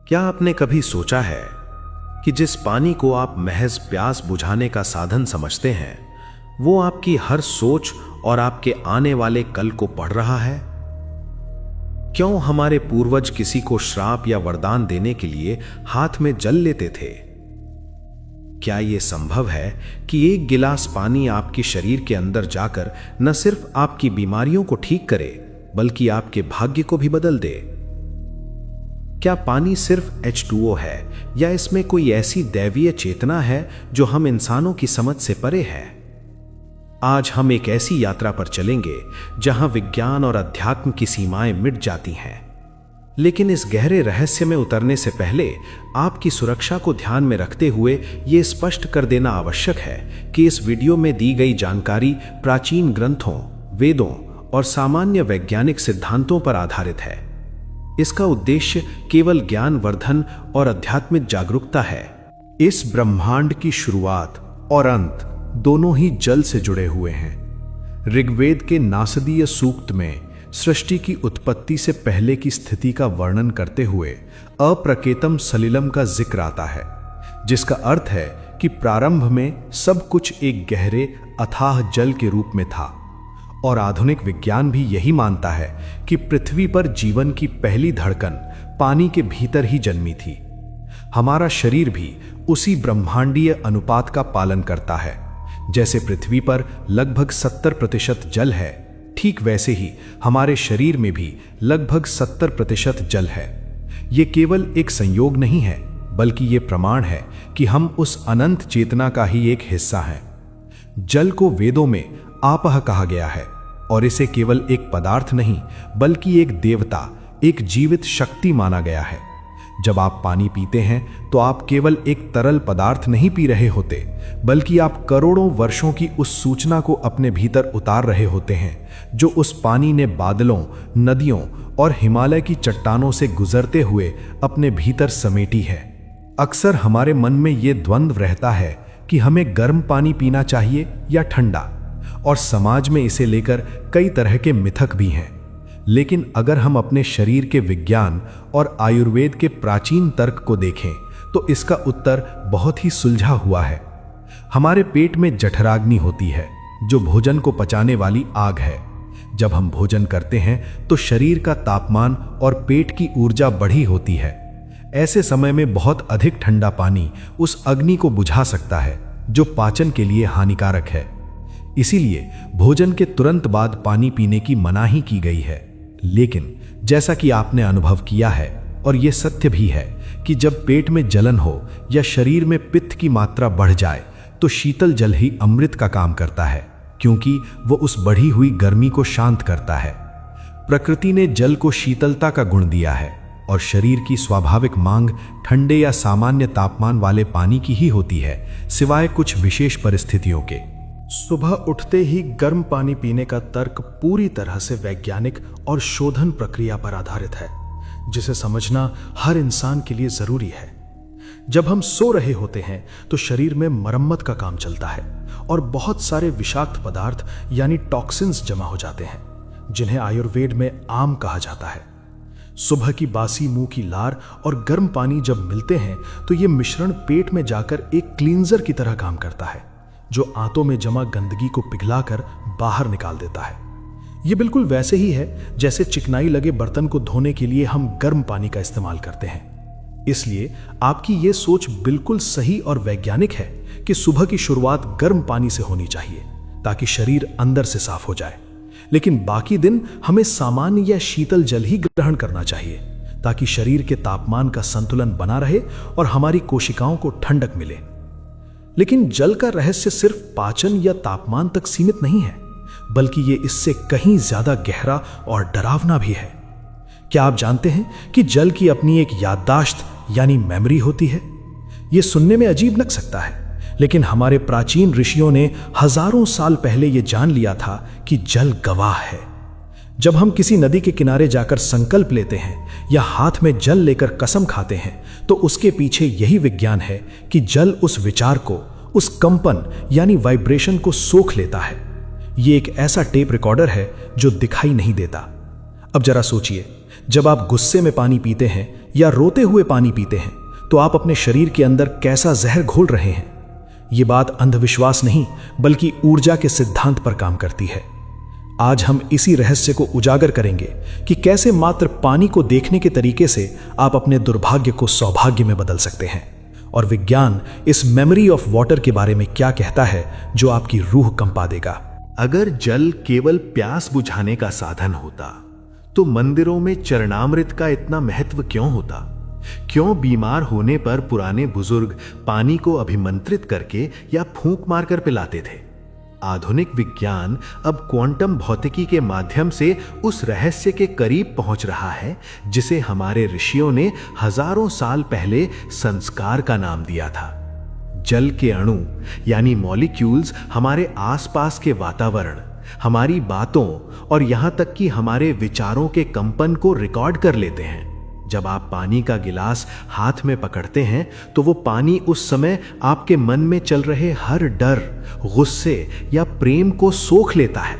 क्या आपने कभी सोचा है कि जिस पानी को आप महज प्यास बुझाने का साधन समझते हैं, वो आपकी हर सोच और आपके आने वाले कल को पढ़ रहा है? क्यों हमारे पूर्वज किसी को श्राप या वरदान देने के लिए हाथ में जल लेते थे? क्या यह संभव है कि एक गिलास पानी आपके शरीर के अंदर जाकर न सिर्फ आपकी बीमारियों को ठीक करे, बल्कि आपके भाग्य को भी बदल दे? क्या पानी सिर्फ H2O है या इसमें कोई ऐसी दैवीय चेतना है जो हम इंसानों की समझ से परे है? आज हम एक ऐसी यात्रा पर चलेंगे जहां विज्ञान और अध्यात्म की सीमाएं मिट जाती हैं। लेकिन इस गहरे रहस्य में उतरने से पहले आपकी सुरक्षा को ध्यान में रखते हुए यह स्पष्ट कर देना आवश्यक है कि इस वीडियो में दी गई जानकारी प्राचीन ग्रंथों, वेदों और सामान्य वैज्ञानिक सिद्धांतों पर आधारित है। इसका उद्देश्य केवल ज्ञान वर्धन और आध्यात्मिक जागरूकता है। इस ब्रह्मांड की शुरुआत और अंत दोनों ही जल से जुड़े हुए हैं। ऋग्वेद के नासदीय सूक्त में सृष्टि की उत्पत्ति से पहले की स्थिति का वर्णन करते हुए अप्रकेतम सलिलम का जिक्र आता है, जिसका अर्थ है कि प्रारंभ में सब कुछ एक गहरे अथाह जल के रूप में था। और आधुनिक विज्ञान भी यही मानता है कि पृथ्वी पर जीवन की पहली धड़कन पानी के भीतर ही जन्मी थी। हमारा शरीर भी उसी ब्रह्मांडीय अनुपात का पालन करता है। जैसे पृथ्वी पर लगभग 70% जल है, ठीक वैसे ही हमारे शरीर में भी लगभग 70% जल है। ये केवल एक संयोग नहीं है, बल्कि ये प्रमाण है कि हम उस अनंत चेतना का ही एक हिस्सा हैं। जल को वेदों में आपह कहा गया है और इसे केवल एक पदार्थ नहीं, बल्कि एक देवता, एक जीवित शक्ति माना गया है। जब आप पानी पीते हैं तो आप केवल एक तरल पदार्थ नहीं पी रहे होते, बल्कि आप करोड़ों वर्षों की उस सूचना को अपने भीतर उतार रहे होते हैं जो उस पानी ने बादलों, नदियों और हिमालय की चट्टानों से गुजरते हुए अपने भीतर समेटी है। अक्सर हमारे मन में यह द्वंद्व रहता है कि हमें गर्म पानी पीना चाहिए या ठंडा, और समाज में इसे लेकर कई तरह के मिथक भी हैं। लेकिन अगर हम अपने शरीर के विज्ञान और आयुर्वेद के प्राचीन तर्क को देखें तो इसका उत्तर बहुत ही सुलझा हुआ है। हमारे पेट में जठराग्नि होती है, जो भोजन को पचाने वाली आग है। जब हम भोजन करते हैं तो शरीर का तापमान और पेट की ऊर्जा बढ़ी होती है। ऐसे समय में बहुत अधिक ठंडा पानी उस अग्नि को बुझा सकता है, जो पाचन के लिए हानिकारक है। इसीलिए भोजन के तुरंत बाद पानी पीने की मनाही की गई है। लेकिन जैसा कि आपने अनुभव किया है, और यह सत्य भी है, कि जब पेट में जलन हो या शरीर में पित्त की मात्रा बढ़ जाए तो शीतल जल ही अमृत का काम करता है, क्योंकि वो उस बढ़ी हुई गर्मी को शांत करता है। प्रकृति ने जल को शीतलता का गुण दिया है और शरीर की स्वाभाविक मांग ठंडे या सामान्य तापमान वाले पानी की ही होती है, सिवाय कुछ विशेष परिस्थितियों के। सुबह उठते ही गर्म पानी पीने का तर्क पूरी तरह से वैज्ञानिक और शोधन प्रक्रिया पर आधारित है, जिसे समझना हर इंसान के लिए जरूरी है। जब हम सो रहे होते हैं तो शरीर में मरम्मत का काम चलता है और बहुत सारे विषाक्त पदार्थ यानी टॉक्सिन्स जमा हो जाते हैं, जिन्हें आयुर्वेद में आम कहा जाता है। सुबह की बासी मुंह की लार और गर्म पानी जब मिलते हैं तो ये मिश्रण पेट में जाकर एक क्लींजर की तरह काम करता है, जो आंतों में जमा गंदगी को पिघलाकर बाहर निकाल देता है। यह बिल्कुल वैसे ही है जैसे चिकनाई लगे बर्तन को धोने के लिए हम गर्म पानी का इस्तेमाल करते हैं। इसलिए आपकी यह सोच बिल्कुल सही और वैज्ञानिक है कि सुबह की शुरुआत गर्म पानी से होनी चाहिए, ताकि शरीर अंदर से साफ हो जाए। लेकिन बाकी दिन हमें सामान्य या शीतल जल ही ग्रहण करना चाहिए, ताकि शरीर के तापमान का संतुलन बना रहे और हमारी कोशिकाओं को ठंडक मिले। लेकिन जल का रहस्य सिर्फ पाचन या तापमान तक सीमित नहीं है, बल्कि ये इससे कहीं ज्यादा गहरा और डरावना भी है। क्या आप जानते हैं कि जल की अपनी एक याददाश्त यानी मेमोरी होती है? यह सुनने में अजीब लग सकता है, लेकिन हमारे प्राचीन ऋषियों ने हजारों साल पहले यह जान लिया था कि जल गवाह है। जब हम किसी नदी के किनारे जाकर संकल्प लेते हैं या हाथ में जल लेकर कसम खाते हैं, तो उसके पीछे यही विज्ञान है कि जल उस विचार को, उस कंपन यानी वाइब्रेशन को सोख लेता है। यह एक ऐसा टेप रिकॉर्डर है जो दिखाई नहीं देता। अब जरा सोचिए, जब आप गुस्से में पानी पीते हैं या रोते हुए पानी पीते हैं तो आप अपने शरीर के अंदर कैसा जहर घोल रहे हैं। ये बात अंधविश्वास नहीं बल्कि ऊर्जा के सिद्धांत पर काम करती है। आज हम इसी रहस्य को उजागर करेंगे कि कैसे मात्र पानी को देखने के तरीके से आप अपने दुर्भाग्य को सौभाग्य में बदल सकते हैं, और विज्ञान इस मेमोरी ऑफ वाटर के बारे में क्या कहता है जो आपकी रूह कंपा देगा। अगर जल केवल प्यास बुझाने का साधन होता तो मंदिरों में चरणामृत का इतना महत्व क्यों होता? क्यों बीमार होने पर पुराने बुजुर्ग पानी को अभिमंत्रित करके या फूंक मारकर पिलाते थे? आधुनिक विज्ञान अब क्वांटम भौतिकी के माध्यम से उस रहस्य के करीब पहुंच रहा है जिसे हमारे ऋषियों ने हजारों साल पहले संस्कार का नाम दिया था। जल के अणु यानी मॉलिक्यूल्स हमारे आसपास के वातावरण, हमारी बातों और यहां तक कि हमारे विचारों के कंपन को रिकॉर्ड कर लेते हैं। जब आप पानी का गिलास हाथ में पकड़ते हैं तो वो पानी उस समय आपके मन में चल रहे हर डर, गुस्से या प्रेम को सोख लेता है।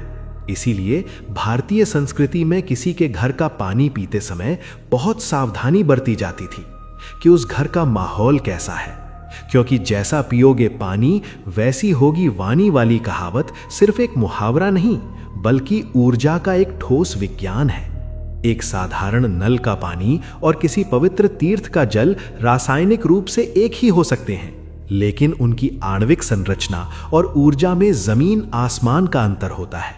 इसीलिए भारतीय संस्कृति में किसी के घर का पानी पीते समय बहुत सावधानी बरती जाती थी कि उस घर का माहौल कैसा है, क्योंकि जैसा पियोगे पानी वैसी होगी वाणी वाली कहावत सिर्फ एक मुहावरा नहीं बल्कि ऊर्जा का एक ठोस विज्ञान है। एक साधारण नल का पानी और किसी पवित्र तीर्थ का जल रासायनिक रूप से एक ही हो सकते हैं, लेकिन उनकी आणविक संरचना और ऊर्जा में जमीन आसमान का अंतर होता है।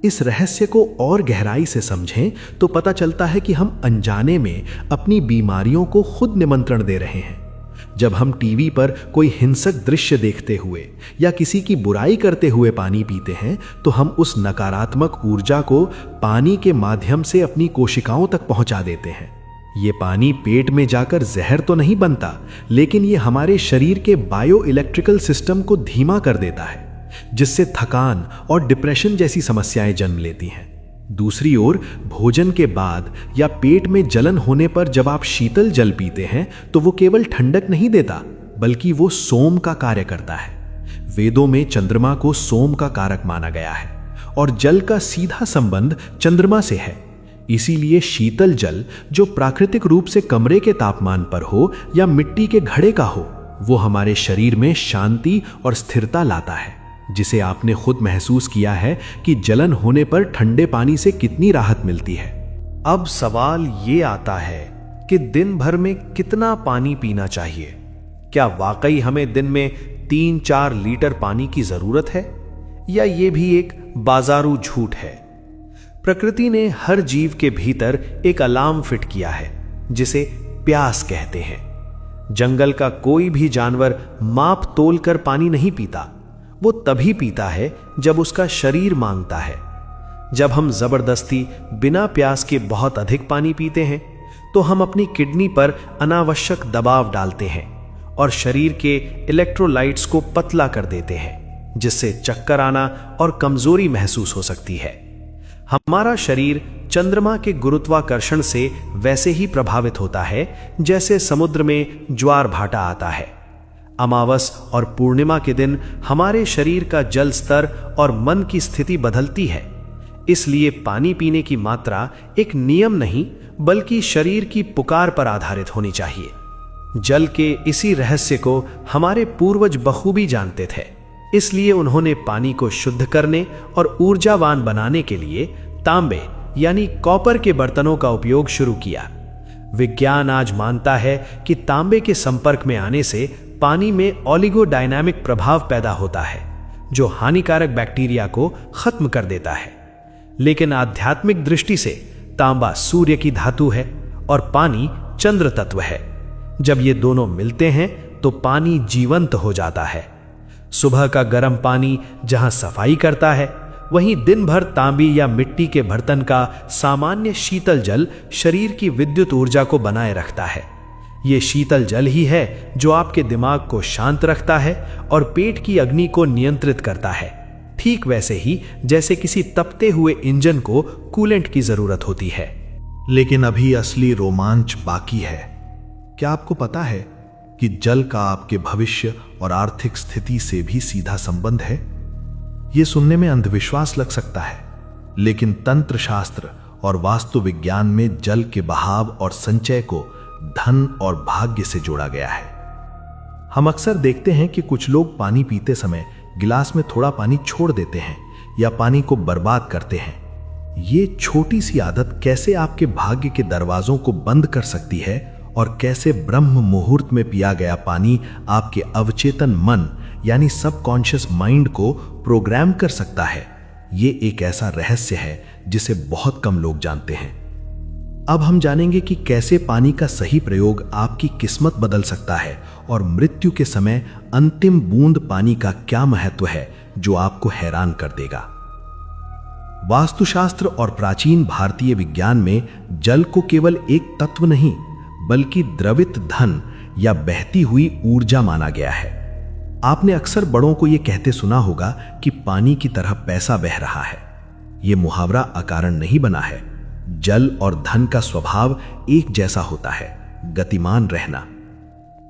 इस रहस्य को और गहराई से समझें तो पता चलता है कि हम अनजाने में अपनी बीमारियों को खुद निमंत्रण दे रहे हैं। जब हम टीवी पर कोई हिंसक दृश्य देखते हुए या किसी की बुराई करते हुए पानी पीते हैं तो हम उस नकारात्मक ऊर्जा को पानी के माध्यम से अपनी कोशिकाओं तक पहुंचा देते हैं। ये पानी पेट में जाकर जहर तो नहीं बनता, लेकिन ये हमारे शरीर के बायो इलेक्ट्रिकल सिस्टम को धीमा कर देता है, जिससे थकान और डिप्रेशन जैसी समस्याएं जन्म लेती हैं। दूसरी ओर भोजन के बाद या पेट में जलन होने पर जब आप शीतल जल पीते हैं तो वो केवल ठंडक नहीं देता बल्कि वो सोम का कार्य करता है। वेदों में चंद्रमा को सोम का कारक माना गया है और जल का सीधा संबंध चंद्रमा से है। इसीलिए शीतल जल जो प्राकृतिक रूप से कमरे के तापमान पर हो या मिट्टी के घड़े का हो, वो हमारे शरीर में शांति और स्थिरता लाता है, जिसे आपने खुद महसूस किया है कि जलन होने पर ठंडे पानी से कितनी राहत मिलती है। अब सवाल ये आता है कि दिन भर में कितना पानी पीना चाहिए? क्या वाकई हमें दिन में 3-4 लीटर पानी की जरूरत है, या ये भी एक बाजारू झूठ है? प्रकृति ने हर जीव के भीतर एक अलार्म फिट किया है जिसे प्यास कहते हैं। जंगल का कोई भी जानवर माप तोल कर पानी नहीं पीता, वो तभी पीता है जब उसका शरीर मांगता है। जब हम जबरदस्ती बिना प्यास के बहुत अधिक पानी पीते हैं तो हम अपनी किडनी पर अनावश्यक दबाव डालते हैं और शरीर के इलेक्ट्रोलाइट्स को पतला कर देते हैं, जिससे चक्कर आना और कमजोरी महसूस हो सकती है। हमारा शरीर चंद्रमा के गुरुत्वाकर्षण से वैसे ही प्रभावित होता है जैसे समुद्र में ज्वार भाटा आता है। अमावस और पूर्णिमा के दिन हमारे शरीर का जल स्तर और मन की स्थिति बदलती है। इसलिए पानी पीने की मात्रा एक नियम नहीं बल्कि शरीर की पुकार पर आधारित होनी चाहिए। जल के इसी रहस्य को हमारे पूर्वज बखूबी जानते थे, इसलिए उन्होंने पानी को शुद्ध करने और ऊर्जावान बनाने के लिए तांबे यानी कॉपर के बर्तनों का उपयोग शुरू किया। विज्ञान आज मानता है कि तांबे के संपर्क में आने से पानी में ओलिगोडायनामिक प्रभाव पैदा होता है जो हानिकारक बैक्टीरिया को खत्म कर देता है। लेकिन आध्यात्मिक दृष्टि से तांबा सूर्य की धातु है और पानी चंद्र तत्व है। जब ये दोनों मिलते हैं तो पानी जीवंत हो जाता है। सुबह का गर्म पानी जहां सफाई करता है, वहीं दिन भर तांबी या मिट्टी के बर्तन का सामान्य शीतल जल शरीर की विद्युत ऊर्जा को बनाए रखता है। ये शीतल जल ही है जो आपके दिमाग को शांत रखता है और पेट की अग्नि को नियंत्रित करता है, ठीक वैसे ही जैसे किसी तपते हुए इंजन को कूलेंट की जरूरत होती है। लेकिन अभी असली रोमांच बाकी है। क्या आपको पता है कि जल का आपके भविष्य और आर्थिक स्थिति से भी सीधा संबंध है? यह सुनने में अंधविश्वास लग सकता है, लेकिन तंत्र शास्त्र और वास्तु विज्ञान में जल के बहाव और संचय को धन और भाग्य से जोड़ा गया है। हम अक्सर देखते हैं कि कुछ लोग पानी पीते समय गिलास में थोड़ा पानी छोड़ देते हैं या पानी को बर्बाद करते हैं। ये छोटी सी आदत कैसे आपके भाग्य के दरवाजों को बंद कर सकती है और कैसे ब्रह्म मुहूर्त में पिया गया पानी आपके अवचेतन मन यानी सबकॉन्शियस माइंड को प्रोग्राम कर सकता है, ये एक ऐसा रहस्य है जिसे बहुत कम लोग जानते हैं। अब हम जानेंगे कि कैसे पानी का सही प्रयोग आपकी किस्मत बदल सकता है और मृत्यु के समय अंतिम बूंद पानी का क्या महत्व है जो आपको हैरान कर देगा। वास्तुशास्त्र और प्राचीन भारतीय विज्ञान में जल को केवल एक तत्व नहीं बल्कि द्रवित धन या बहती हुई ऊर्जा माना गया है। आपने अक्सर बड़ों को यह कहते सुना होगा कि पानी की तरह पैसा बह रहा है। यह मुहावरा अकारण नहीं बना है। जल और धन का स्वभाव एक जैसा होता है, गतिमान रहना।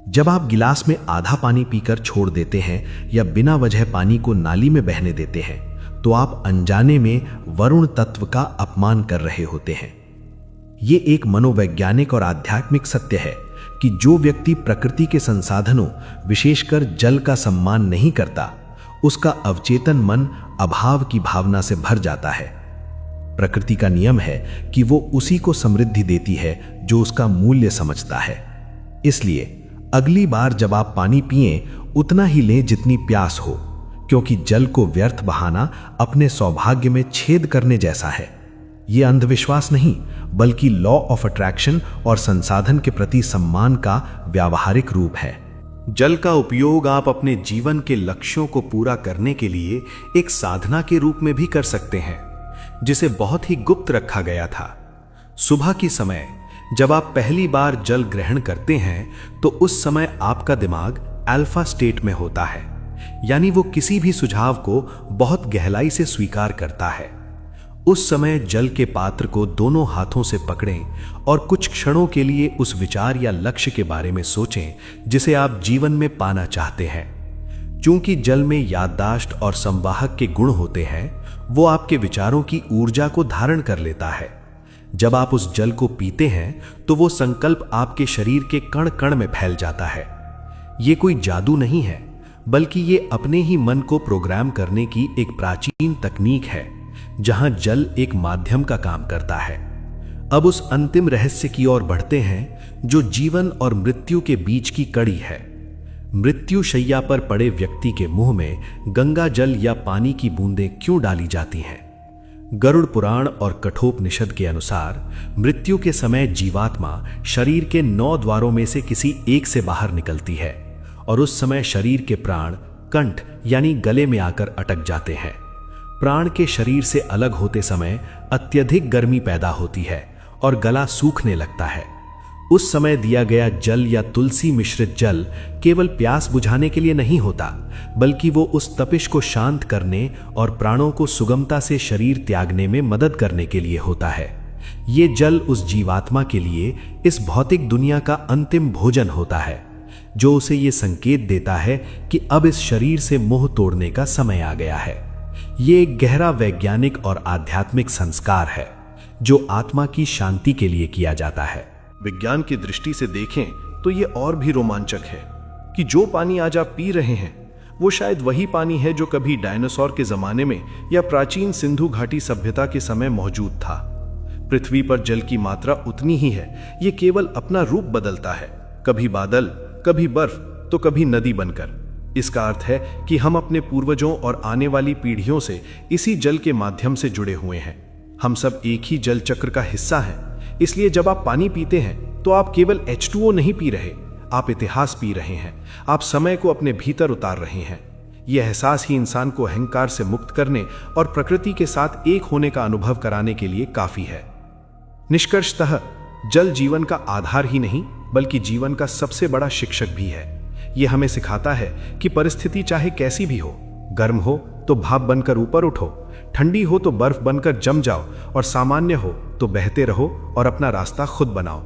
जब आप गिलास में आधा पानी पीकर छोड़ देते हैं या बिना वजह पानी को नाली में बहने देते हैं तो आप अनजाने में वरुण तत्व का अपमान कर रहे होते हैं। ये एक मनोवैज्ञानिक और आध्यात्मिक सत्य है कि जो व्यक्ति प्रकृति के संसाधनों विशेषकर जल का सम्मान नहीं करता, उसका अवचेतन मन अभाव की भावना से भर जाता है। प्रकृति का नियम है कि वो उसी को समृद्धि देती है जो उसका मूल्य समझता है। इसलिए अगली बार जब आप पानी पिएं उतना ही लें जितनी प्यास हो, क्योंकि जल को व्यर्थ बहाना अपने सौभाग्य में छेद करने जैसा है। यह अंधविश्वास नहीं बल्कि लॉ ऑफ अट्रैक्शन और संसाधन के प्रति सम्मान का व्यावहारिक रूप है। जल का उपयोग आप अपने जीवन के लक्ष्यों को पूरा करने के लिए एक साधना के रूप में भी कर सकते हैं, जिसे बहुत ही गुप्त रखा गया था। सुबह की समय जब आप पहली बार जल ग्रहण करते हैं तो उस समय आपका दिमाग अल्फा स्टेट में होता है, यानी वो किसी भी सुझाव को बहुत गहराई से स्वीकार करता है। उस समय जल के पात्र को दोनों हाथों से पकड़ें और कुछ क्षणों के लिए उस विचार या लक्ष्य के बारे में सोचें जिसे आप जीवन में पाना चाहते हैं। चूंकि जल में याददाश्त और संवाहक के गुण होते हैं, वो आपके विचारों की ऊर्जा को धारण कर लेता है। जब आप उस जल को पीते हैं तो वो संकल्प आपके शरीर के कण कण में फैल जाता है। ये कोई जादू नहीं है, बल्कि ये अपने ही मन को प्रोग्राम करने की एक प्राचीन तकनीक है, जहां जल एक माध्यम का काम करता है। अब उस अंतिम रहस्य की ओर बढ़ते हैं जो जीवन और मृत्यु के बीच की कड़ी है। मृत्यु शैया पर पड़े व्यक्ति के मुंह में गंगा जल या पानी की बूंदें क्यों डाली जाती हैं? गरुड़ पुराण और कठोपनिषद के अनुसार मृत्यु के समय जीवात्मा शरीर के 9 द्वारों में से किसी एक से बाहर निकलती है और उस समय शरीर के प्राण कंठ यानी गले में आकर अटक जाते हैं। प्राण के शरीर से अलग होते समय अत्यधिक गर्मी पैदा होती है और गला सूखने लगता है। उस समय दिया गया जल या तुलसी मिश्रित जल केवल प्यास बुझाने के लिए नहीं होता, बल्कि वो उस तपिश को शांत करने और प्राणों को सुगमता से शरीर त्यागने में मदद करने के लिए होता है। ये जल उस जीवात्मा के लिए इस भौतिक दुनिया का अंतिम भोजन होता है, जो उसे ये संकेत देता है कि अब इस शरीर से मोह तोड़ने का समय आ गया है। ये एक गहरा वैज्ञानिक और आध्यात्मिक संस्कार है जो आत्मा की शांति के लिए किया जाता है। विज्ञान की दृष्टि से देखें तो ये और भी रोमांचक है कि जो पानी आज आप पी रहे हैं वो शायद वही पानी है जो कभी डायनासोर के जमाने में या प्राचीन सिंधु घाटी सभ्यता के समय मौजूद था। पृथ्वी पर जल की मात्रा उतनी ही है, ये केवल अपना रूप बदलता है, कभी बादल, कभी बर्फ तो कभी नदी बनकर। इसका अर्थ है कि हम अपने पूर्वजों और आने वाली पीढ़ियों से इसी जल के माध्यम से जुड़े हुए हैं। हम सब एक ही जल चक्र का हिस्सा हैं। इसलिए जब आप पानी पीते हैं तो आप केवल H2O नहीं पी रहे, आप इतिहास पी रहे हैं। आप समय को अपने भीतर उतार रहे हैं। यह एहसास ही इंसान को अहंकार से मुक्त करने और प्रकृति के साथ एक होने का अनुभव कराने के लिए काफी है। निष्कर्षतः जल जीवन का आधार ही नहीं बल्कि जीवन का सबसे बड़ा शिक्षक भी है। यह हमें सिखाता है कि परिस्थिति चाहे कैसी भी हो, गर्म हो तो भाप बनकर ऊपर उठो, ठंडी हो तो बर्फ बनकर जम जाओ और सामान्य हो तो बहते रहो और अपना रास्ता खुद बनाओ।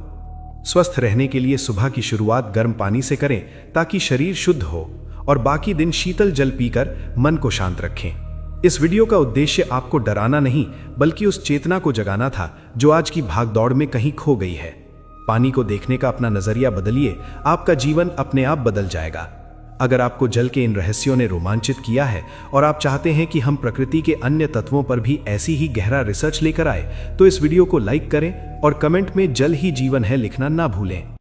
स्वस्थ रहने के लिए सुबह की शुरुआत गर्म पानी से करें ताकि शरीर शुद्ध हो और बाकी दिन शीतल जल पीकर मन को शांत रखें। इस वीडियो का उद्देश्य आपको डराना नहीं, बल्कि उस चेतना को जगाना था जो आज की भागदौड़ में कहीं खो गई है। पानी को देखने का अपना नजरिया बदलिए, आपका जीवन अपने आप बदल जाएगा। अगर आपको जल के इन रहस्यों ने रोमांचित किया है और आप चाहते हैं कि हम प्रकृति के अन्य तत्वों पर भी ऐसी ही गहरा रिसर्च लेकर आए, तो इस वीडियो को लाइक करें और कमेंट में जल ही जीवन है लिखना ना भूलें।